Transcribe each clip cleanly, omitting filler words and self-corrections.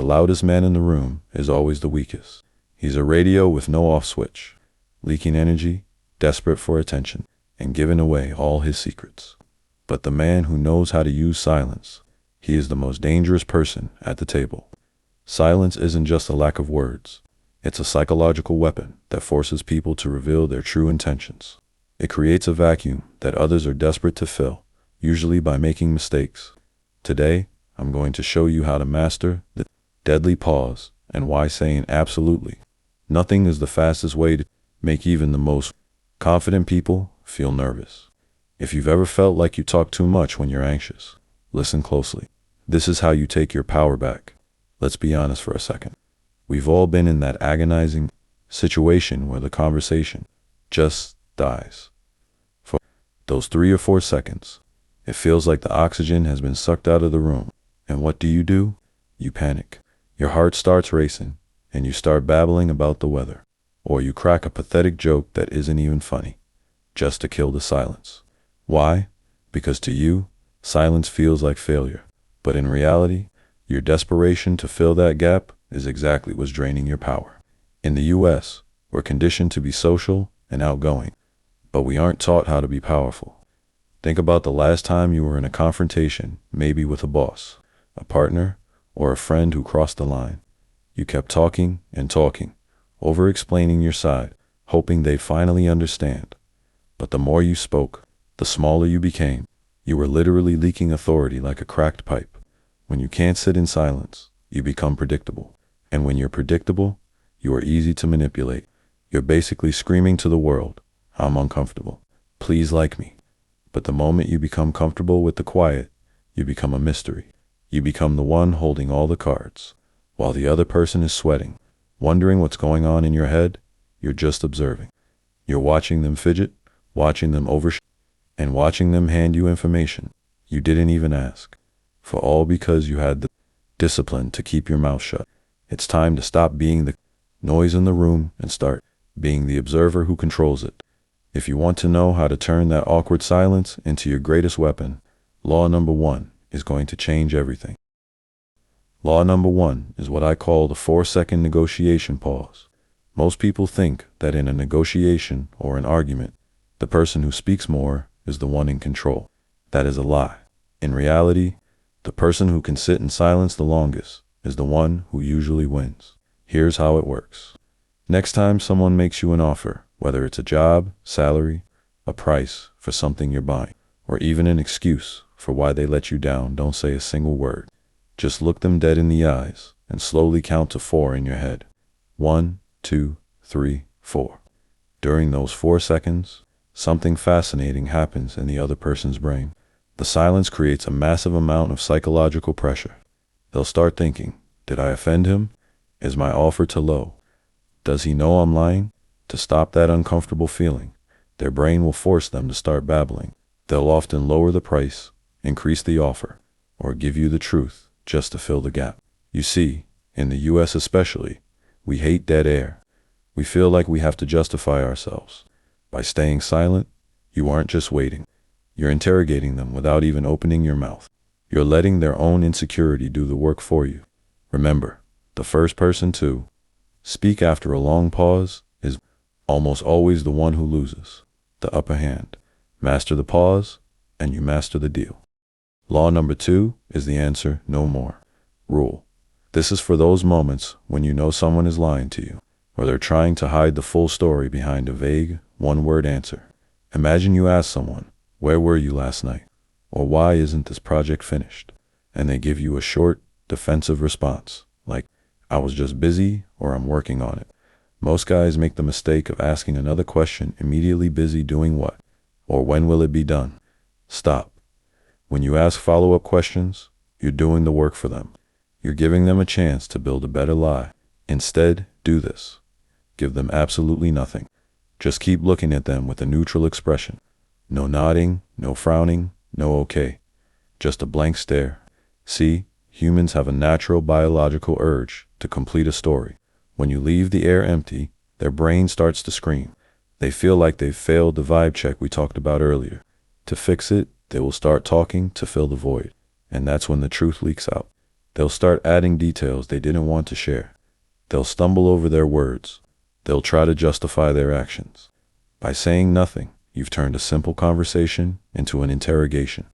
The loudest man in the room is always the weakest. He's a radio with no off switch, leaking energy, desperate for attention, and giving away all his secrets. But the man who knows how to use silence, he is the most dangerous person at the table. Silence isn't just a lack of words. It's a psychological weapon that forces people to reveal their true intentions. It creates a vacuum that others are desperate to fill, usually by making mistakes. Today, I'm going to show you how to master the deadly pause and why saying absolutely nothing is the fastest way to make even the most confident people feel nervous. If you've ever felt like you talk too much when you're anxious, listen closely. This is how you take your power back. Let's be honest for a second. We've all been in that agonizing situation where the conversation just dies. For those 3 or 4 seconds, it feels like the oxygen has been sucked out of the room. And what do? You panic. Your heart starts racing, and you start babbling about the weather. Or you crack a pathetic joke that isn't even funny, just to kill the silence. Why? Because to you, silence feels like failure. But in reality, your desperation to fill that gap is exactly what's draining your power. In the US, we're conditioned to be social and outgoing, but we aren't taught how to be powerful. Think about the last time you were in a confrontation, maybe with a boss, a partner, or a friend who crossed the line. You kept talking and talking, over-explaining your side, hoping they'd finally understand. But the more you spoke, the smaller you became. You were literally leaking authority like a cracked pipe. When you can't sit in silence, you become predictable. And when you're predictable, you are easy to manipulate. You're basically screaming to the world, "I'm uncomfortable. Please like me." But the moment you become comfortable with the quiet, you become a mystery. You become the one holding all the cards. While the other person is sweating, wondering what's going on in your head, you're just observing. You're watching them fidget, watching them and watching them hand you information you didn't even ask. For all because you had the discipline to keep your mouth shut. It's time to stop being the noise in the room and start being the observer who controls it. If you want to know how to turn that awkward silence into your greatest weapon, law number 1 is going to change everything. Law number 1 is what I call the 4-second negotiation pause. Most people think that in a negotiation or an argument, the person who speaks more is the one in control. That is a lie. In reality, the person who can sit in silence the longest is the one who usually wins. Here's how it works. Next time someone makes you an offer, whether it's a job, salary, a price for something you're buying, or even an excuse for why they let you down, don't say a single word. Just look them dead in the eyes and slowly count to 4 in your head. 1, 2, 3, 4. During those 4 seconds, something fascinating happens in the other person's brain. The silence creates a massive amount of psychological pressure. They'll start thinking, did I offend him? Is my offer too low? Does he know I'm lying? To stop that uncomfortable feeling, their brain will force them to start babbling. They'll often lower the price, increase the offer, or give you the truth just to fill the gap. You see, in the US especially, we hate dead air. We feel like we have to justify ourselves. By staying silent, you aren't just waiting. You're interrogating them without even opening your mouth. You're letting their own insecurity do the work for you. Remember, the first person to speak after a long pause is almost always the one who loses the upper hand. Master the pause, and you master the deal. Law number 2 is the answer no more rule. This is for those moments when you know someone is lying to you, or they're trying to hide the full story behind a vague, one-word answer. Imagine you ask someone, "Where were you last night?" or "Why isn't this project finished?" And they give you a short, defensive response, like, "I was just busy," or "I'm working on it." Most guys make the mistake of asking another question immediately. Busy doing what? Or when will it be done? Stop. When you ask follow-up questions, you're doing the work for them. You're giving them a chance to build a better lie. Instead, do this. Give them absolutely nothing. Just keep looking at them with a neutral expression. No nodding, no frowning, no okay. Just a blank stare. See, humans have a natural biological urge to complete a story. When you leave the air empty, their brain starts to scream. They feel like they've failed the vibe check we talked about earlier. To fix it, they will start talking to fill the void. And that's when the truth leaks out. They'll start adding details they didn't want to share. They'll stumble over their words. They'll try to justify their actions. By saying nothing, you've turned a simple conversation into an interrogation.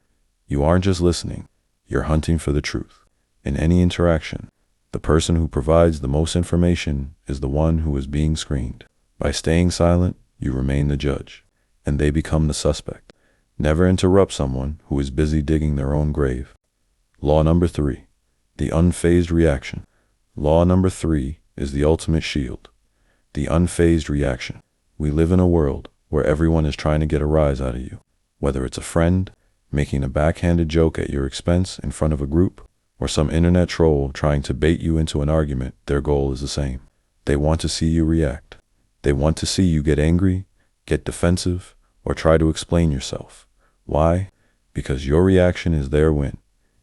You aren't just listening, you're hunting for the truth. In any interaction, the person who provides the most information is the one who is being screened. By staying silent, you remain the judge, and they become the suspect. Never interrupt someone who is busy digging their own grave. Law number 3, the unfazed reaction. Law number 3 is the ultimate shield. The unfazed reaction. We live in a world where everyone is trying to get a rise out of you. Whether it's a friend making a backhanded joke at your expense in front of a group, or some internet troll trying to bait you into an argument, their goal is the same. They want to see you react. They want to see you get angry, get defensive, or try to explain yourself. Why? Because your reaction is their win.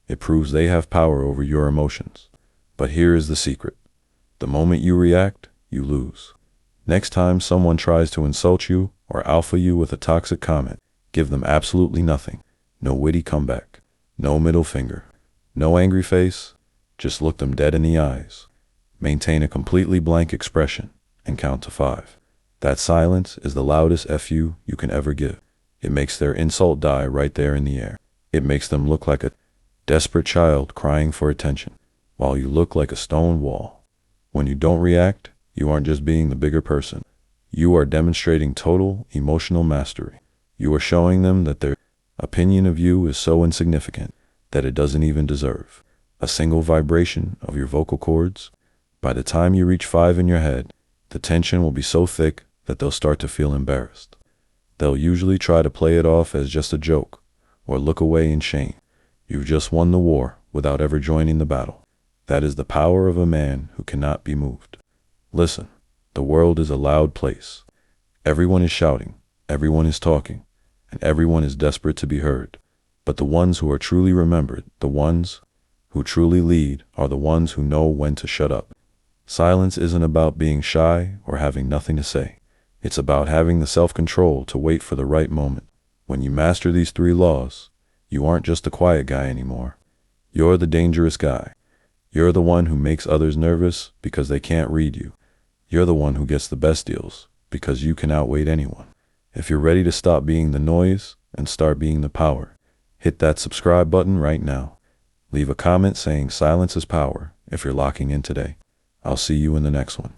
It proves they have power over your emotions. But here is the secret. The moment you react, you lose. Next time someone tries to insult you or alpha you with a toxic comment, give them absolutely nothing. No witty comeback. No middle finger. No angry face. Just look them dead in the eyes. Maintain a completely blank expression and count to 5. That silence is the loudest FU you can ever give. It makes their insult die right there in the air. It makes them look like a desperate child crying for attention, while you look like a stone wall. When you don't react, you aren't just being the bigger person. You are demonstrating total emotional mastery. You are showing them that their opinion of you is so insignificant that it doesn't even deserve a single vibration of your vocal cords. By the time you reach 5 in your head, the tension will be so thick that they'll start to feel embarrassed. They'll usually try to play it off as just a joke or look away in shame. You've just won the war without ever joining the battle. That is the power of a man who cannot be moved. Listen, the world is a loud place. Everyone is shouting, everyone is talking, and everyone is desperate to be heard. But the ones who are truly remembered, the ones who truly lead, are the ones who know when to shut up. Silence isn't about being shy or having nothing to say. It's about having the self-control to wait for the right moment. When you master these 3 laws, you aren't just a quiet guy anymore. You're the dangerous guy. You're the one who makes others nervous because they can't read you. You're the one who gets the best deals because you can outweight anyone. If you're ready to stop being the noise and start being the power, hit that subscribe button right now. Leave a comment saying silence is power if you're locking in today. I'll see you in the next one.